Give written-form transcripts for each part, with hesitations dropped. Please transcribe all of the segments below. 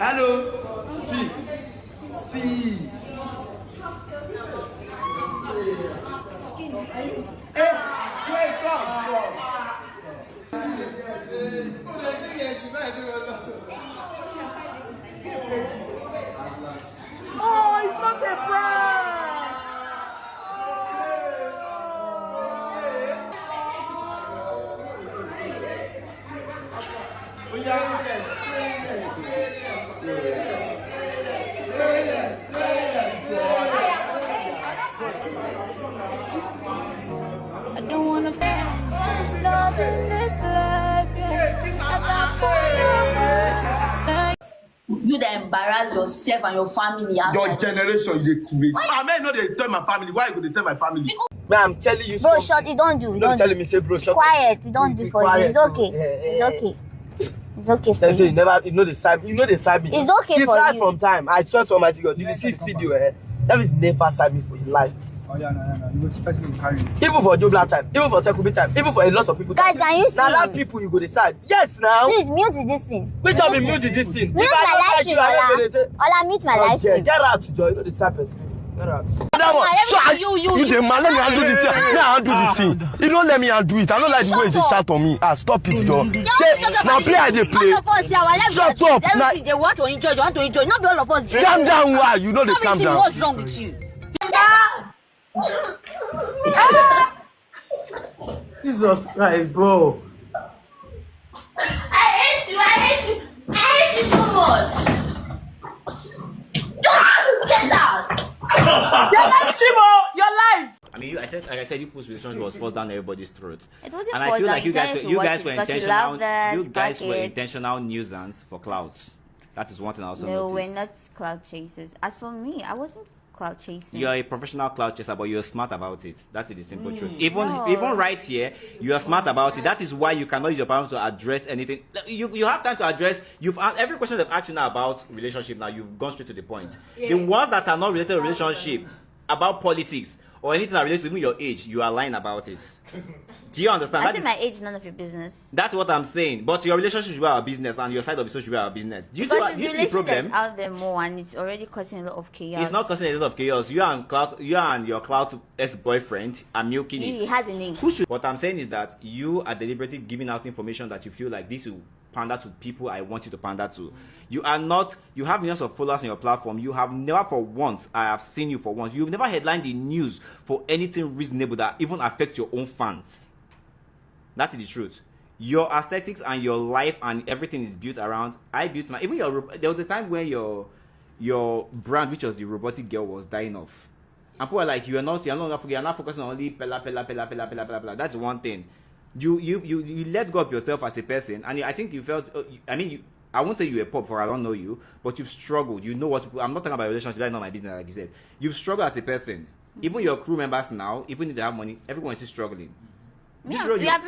Hello. See. Hey, wake up. Oh, it's not a prank. I don't wanna find love in this life. You that embarrass yourself and your family. Your generation, you crazy. I may not tell my family. Why would they tell my family? Man, I'm telling you. Bro, shut it, don't do. Don't telling me, say, bro, shut quiet. You don't do for you. It's okay. It's okay. It's okay for you. you. You know the side. You know the side me. It's okay you for you. you. From time. I swear to Almighty God. Did you see this video? That is never side me for your life. Oh yeah, no. You expect me to carry. Even for Jobla time, even for Tekumi time, even for a lot of people. Guys, can you see? Now that people you go decide. Yes, now. Please mute this thing. Which one be mute this thing? Mute my live stream, Ola. Mute my live stream. Get out to join. You know the side person. Get out. You the man, let me undo this thing. Let me undo this thing. You don't let me undo it. I don't like the way you shout on me. Stop it, Joe. Now play as they play. Shut up. They want to enjoy. Not be all of us. Calm down, why? You know they calm down. What's wrong with you? Jesus Christ, bro. I hate you so much. Get out. Your life, Chimo. Your life. I mean, like I said, you post relationship was forced down everybody's throat. It wasn't And I forced feel down. like you guys were intentional. You guys were it. intentional nuisance for clouds. That is one thing I also No, noticed. we're not cloud chasers. As for me, I wasn't cloud chasing. You're a professional cloud chaser, but you're smart about it. That is the simple truth. Even right here, you are smart about it. That is why you cannot use your power to address anything. You have time to address. You've every question they've asked you now about relationship. Now you've gone straight to the point. Yeah. The ones that are not related to relationship, about politics or anything that relates to even your age, you are lying about it. Do you understand? I say my age, none of your business. That's what I'm saying. But your relationship should be our business, and your side of the should be our business. Do you see the problem? Out there more, and it's already causing a lot of chaos. It's not causing a lot of chaos. You and your cloud ex-boyfriend are milking it. He has a name. What I'm saying is that you are deliberately giving out information that you feel like this will pander to people I want you to pander to. You are not. You have millions of followers on your platform. You have never for once. I have seen you for once. You've never headlined the news for anything reasonable that even affects your own fans. That is the truth. Your aesthetics and your life and everything is built around. I built my. Even there was a time when your brand, which was the robotic girl, was dying off. And people are like, you're not focusing on only pella. That's one thing. You let go of yourself as a person, and I think you felt. I won't say you're a pop, for I don't know you, but you've struggled. You know what people, I'm not talking about relationship. That's not my business, like you said. You've struggled as a person. Even your crew members now, even if they have money, everyone is still struggling. I'm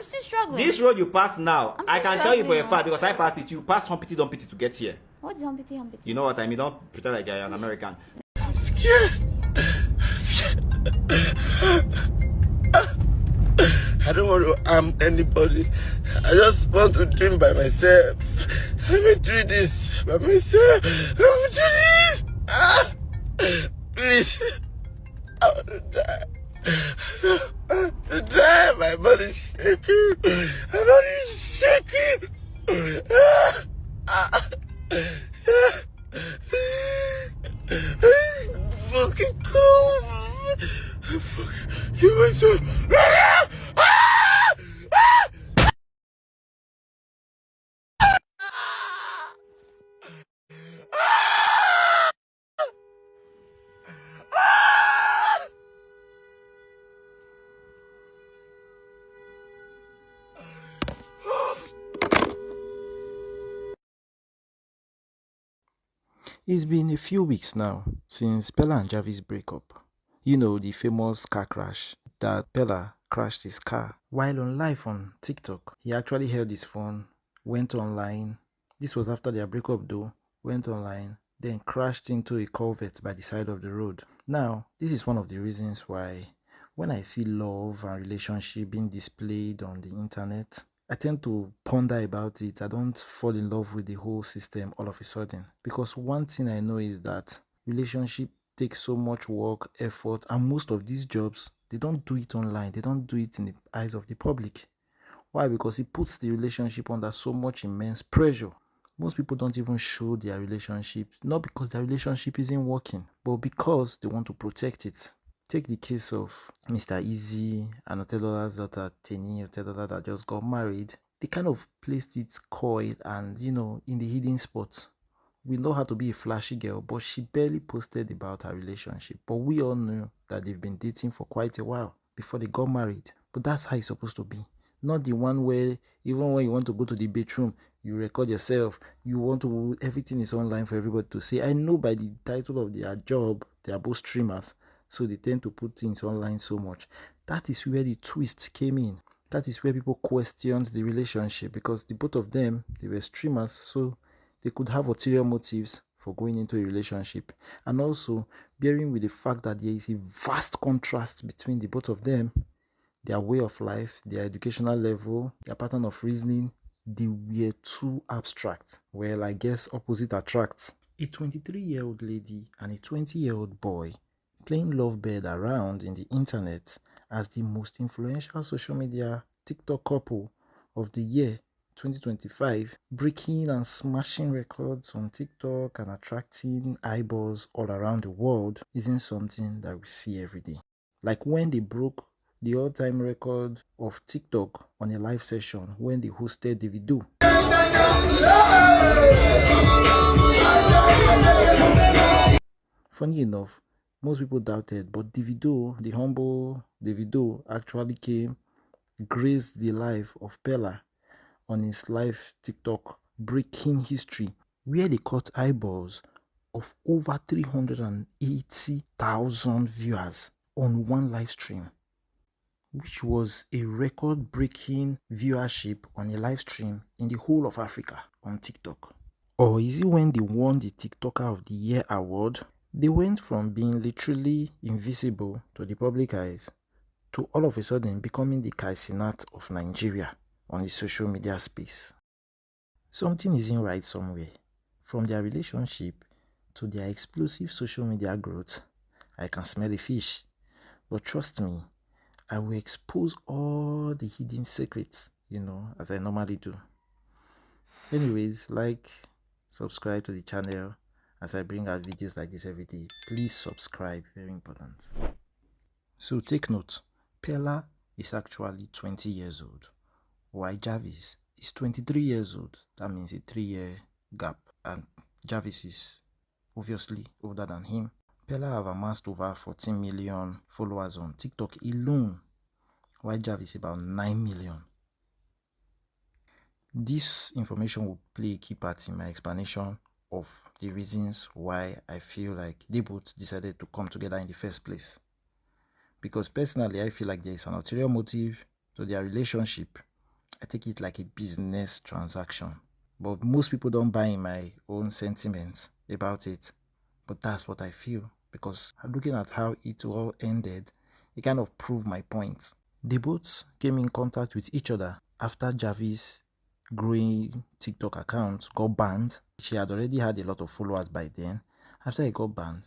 still struggling. This road you pass now, I can tell you for a fact because I passed it. You passed Humpty Dumpty to get here. What is Humpty? You know what I mean? Don't pretend like you're an American. I don't want to harm anybody. I just want to dream by myself. Let me do this by myself. Let me do this. Please. I want to die. I want to die. My body's shaking. My body's shaking. Fucking cool. You went so. It's been a few weeks now since Bella and Javis break up. You know, the famous car crash that Bella crashed his car. While on live on TikTok, he actually held his phone, went online. This was after their breakup though, went online, then crashed into a culvert by the side of the road. Now, this is one of the reasons why when I see love and relationship being displayed on the internet, I tend to ponder about it. I don't fall in love with the whole system all of a sudden. Because one thing I know is that relationship takes so much work, effort, and most of these jobs, they don't do it online. They don't do it in the eyes of the public. Why? Because it puts the relationship under so much immense pressure. Most people don't even show their relationship, not because their relationship isn't working, but because they want to protect it. Take the case of Mr. Easy and Otelola's daughter, Teni Otelola, that just got married. They kind of placed it coy and, in the hidden spots. We know how to be a flashy girl, but she barely posted about her relationship. But we all know that they've been dating for quite a while before they got married. But that's how it's supposed to be. Not the one where even when you want to go to the bedroom, you record yourself. You want to, everything is online for everybody to see. I know by the title of their job, they are both streamers. So they tend to put things online so much. That is where the twist came in. That is where people questioned the relationship, because the both of them, they were streamers, so they could have ulterior motives for going into a relationship. And also, bearing with the fact that there is a vast contrast between the both of them, their way of life, their educational level, their pattern of reasoning, they were too abstract. Well, I guess opposite attracts. A 23-year-old lady and a 20-year-old boy playing lovebird around in the internet as the most influential social media TikTok couple of the year 2025, breaking and smashing records on TikTok and attracting eyeballs all around the world isn't something that we see every day. Like when they broke the all-time record of TikTok on a live session when they hosted Davido. Funny enough, most people doubted, but Davido, the humble Davido, actually came, graced the life of Pella on his live TikTok, breaking history, where they caught eyeballs of over 380,000 viewers on one live stream, which was a record-breaking viewership on a live stream in the whole of Africa on TikTok. Or is it when they won the TikToker of the Year award? They went from being literally invisible to the public eyes to all of a sudden becoming the Kai Cenat of Nigeria on the social media space. Something isn't right somewhere. From their relationship to their explosive social media growth, I can smell a fish. But trust me, I will expose all the hidden secrets, as I normally do. Anyways, subscribe to the channel as I bring out videos like this every day. Please subscribe, very important. So take note, Pella is actually 20 years old, while Javis is 23 years old. That means a 3-year gap, and Javis is obviously older than him. Pella have amassed over 14 million followers on TikTok alone, while Javis about 9 million. This information will play a key part in my explanation of the reasons why I feel like they both decided to come together in the first place. Because personally, I feel like there is an ulterior motive to their relationship. I take it like a business transaction. But most people don't buy in my own sentiments about it. But that's what I feel. Because looking at how it all ended, it kind of proved my point. They both came in contact with each other after Javis' growing TikTok account got banned. She had already had a lot of followers by then. After it got banned,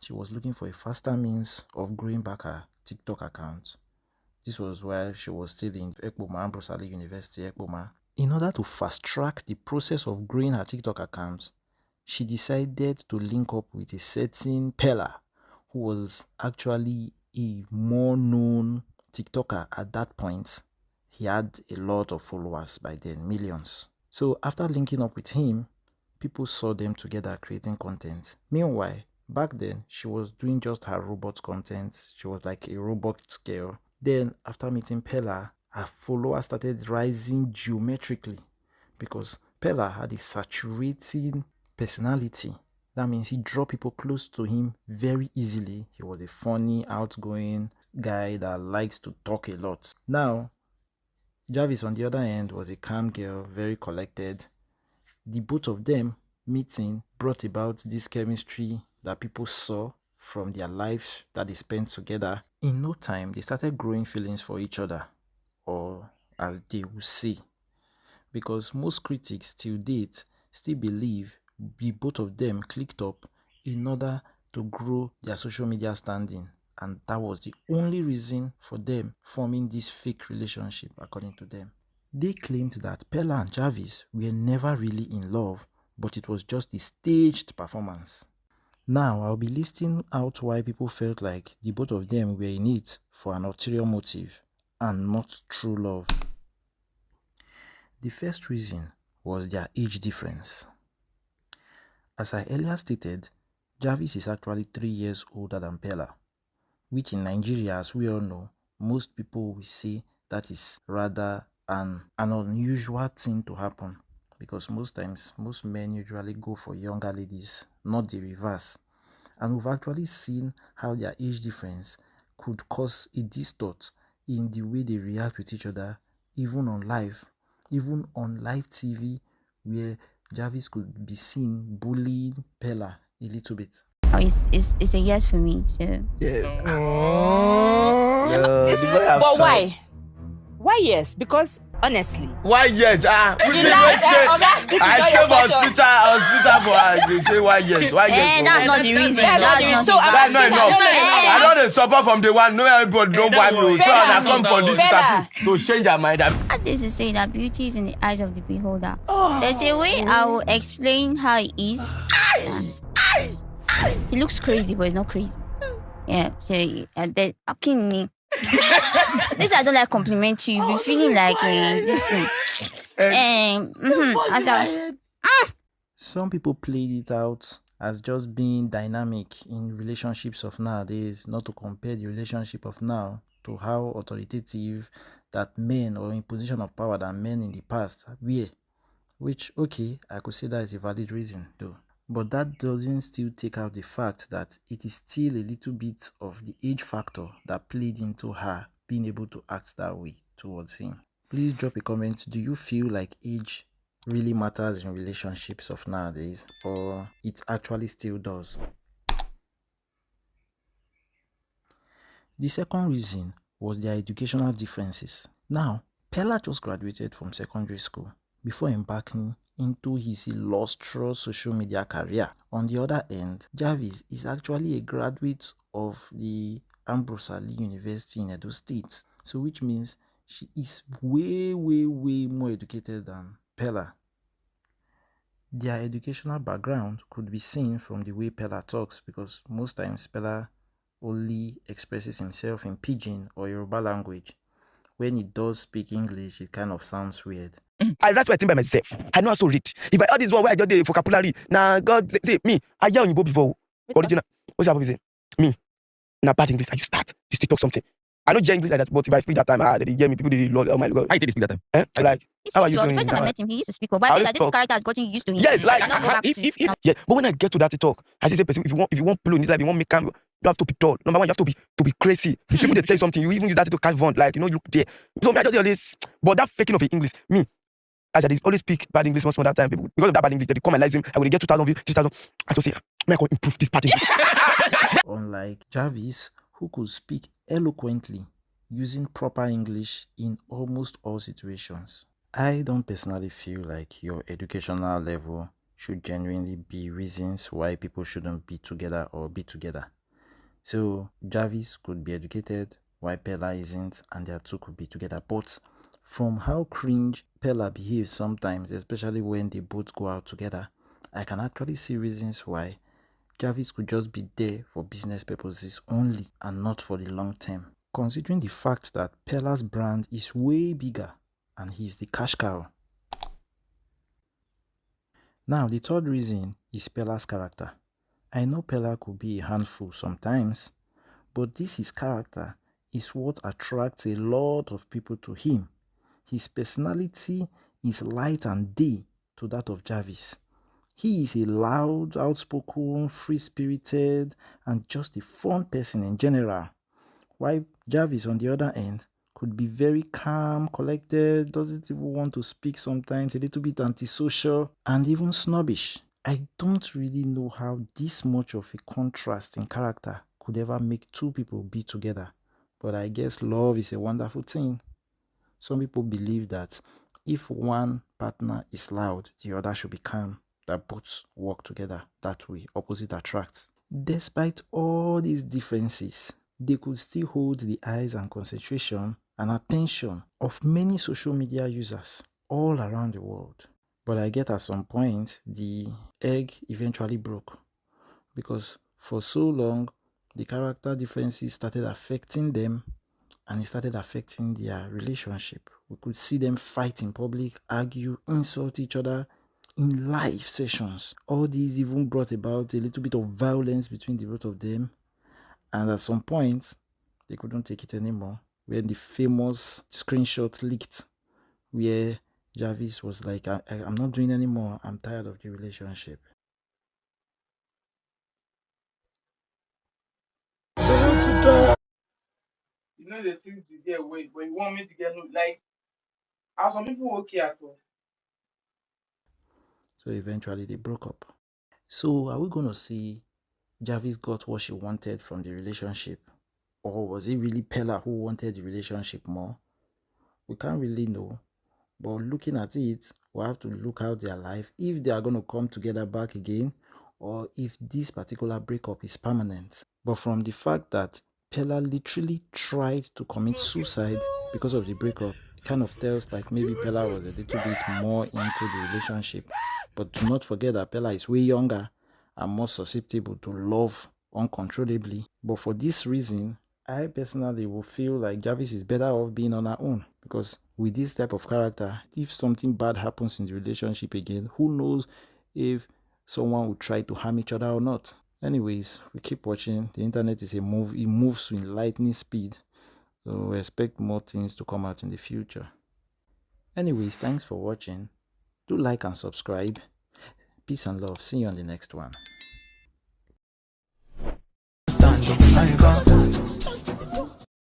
she was looking for a faster means of growing back her TikTok account. This was while she was still in Ekpoma, Ambrose Ali University, Ekpoma. In order to fast track the process of growing her TikTok account, she decided to link up with a certain Pella, who was actually a more known TikToker at that point. He had a lot of followers by then, millions. So after linking up with him, people saw them together creating content. Meanwhile, back then, she was doing just her robot content. She was like a robot girl. Then, after meeting Pella, her followers started rising geometrically because Pella had a saturating personality. That means he drew people close to him very easily. He was a funny, outgoing guy that likes to talk a lot. Now, Javis, on the other hand, was a calm girl, very collected. The both of them meeting brought about this chemistry that people saw from their lives that they spent together. In no time, they started growing feelings for each other, or as they would say, because most critics till date still believe the both of them clicked up in order to grow their social media standing, and that was the only reason for them forming this fake relationship according to them. They claimed that Pella and Javis were never really in love, but it was just a staged performance. Now I'll be listing out why people felt like the both of them were in it for an ulterior motive and not true love. The first reason was their age difference. As I earlier stated, Javis is actually 3 years older than Pella, which in Nigeria, as we all know, most people will say that is rather an unusual thing to happen, because most times most men usually go for younger ladies, not the reverse. And we've actually seen how their age difference could cause a distort in the way they react with each other, even on live TV, where Javis could be seen bullying Pella a little bit. Oh, it's a yes for me. So Yes. But why? Why yes? Because honestly, Why yes? you like I save hospital for her. They say why yes? Why yes? that's not the reason. That's not the reason. So That's not enough. No. I don't support from the one. No everybody don't want me. So I come for this interview to change her mind. That is to say that beauty is in the eyes of the beholder. There's a way I will explain how it is. It looks crazy, but it's not crazy. Yeah, so this I don't like compliment you. You be feeling like this thing. Some people played it out as just being dynamic in relationships of nowadays, not to compare the relationship of now to how authoritative that men or in position of power than men in the past were. Which, okay, I could say that is a valid reason though. But that doesn't still take out the fact that it is still a little bit of the age factor that played into her being able to act that way towards him. Please drop a comment. Do you feel like age really matters in relationships of nowadays, or it actually still does? The second reason was their educational differences. Now, Pella just graduated from secondary school before embarking into his illustrious social media career. On the other end, Javis is actually a graduate of the Ambrose Ali University in Edo State, so which means she is way more educated than Pella. Their educational background could be seen from the way Pella talks, because most times Pella only expresses himself in Pidgin or Yoruba language. When he does speak English, it kind of sounds weird. I that's why I think by myself. I know how to read. If I add this one where I just the vocabulary, now God say me, I hear on you before original. What's your say? Me. Now bad English, you start. You still talk something. I know English like that, but if I speak that time, they hear me, people they love, oh my God. I did speak that time. Like, how are you doing? The first time I met him, he used to speak, but I feel that this character has gotten used to him. Yes, like, Yeah, but when I get to that talk, I say, if you want blow in this life, you want make camera, you have to be tall. Number one, you have to be crazy. If people they tell you something, you even use that to catch fun, like, you look there. So me, I just tell this, but that faking of English, me, as I always speak bad English most of that time, people, because of that bad English, they come and live him, I will get 2,000 views, 6,000. I just say, man, I can improve this part English. Unlike Javis, who could speak eloquently using proper English in almost all situations. I don't personally feel like your educational level should genuinely be reasons why people shouldn't be together or be together. So Javis could be educated, why Pella isn't, and their two could be together. But from how cringe Pella behaves sometimes, especially when they both go out together, I can actually see reasons why Javis could just be there for business purposes only and not for the long term. Considering the fact that Pella's brand is way bigger and he's the cash cow. Now, the third reason is Pella's character. I know Pella could be a handful sometimes, but his character is what attracts a lot of people to him. His personality is light and day to that of Javis. He is a loud, outspoken, free-spirited, and just a fun person in general. While Javis, on the other end, could be very calm, collected, doesn't even want to speak sometimes, a little bit antisocial, and even snobbish. I don't really know how this much of a contrast in character could ever make two people be together. But I guess love is a wonderful thing. Some people believe that if one partner is loud, the other should be calm. That both work together. That way, opposite attracts. Despite all these differences, they could still hold the eyes and concentration and attention of many social media users all around the world. But I get at some point, the egg eventually broke because for so long, the character differences started affecting them and it started affecting their relationship. We could see them fight in public, argue, insult each other in live sessions. All these even brought about a little bit of violence between the both of them. And at some point, they couldn't take it anymore. When the famous screenshot leaked, where Javis was like, I'm not doing anymore. I'm tired of the relationship. You know the things to get away, but you want me to get like, are some people okay at all? So eventually they broke up. So are we going to see Javis got what she wanted from the relationship? Or was it really Pella who wanted the relationship more? We can't really know. But looking at it, we'll have to look out their life if they are going to come together back again or if this particular breakup is permanent. But from the fact that Pella literally tried to commit suicide because of the breakup, it kind of tells like maybe Pella was a little bit more into the relationship. But do not forget that Pella is way younger and more susceptible to love uncontrollably. But for this reason, I personally will feel like Javis is better off being on her own because with this type of character, if something bad happens in the relationship again, who knows if someone will try to harm each other or not. Anyways, we keep watching. The internet is it moves in lightning speed. So we expect more things to come out in the future. Anyways, thanks for watching. Do like and subscribe. Peace and love. See you on the next one.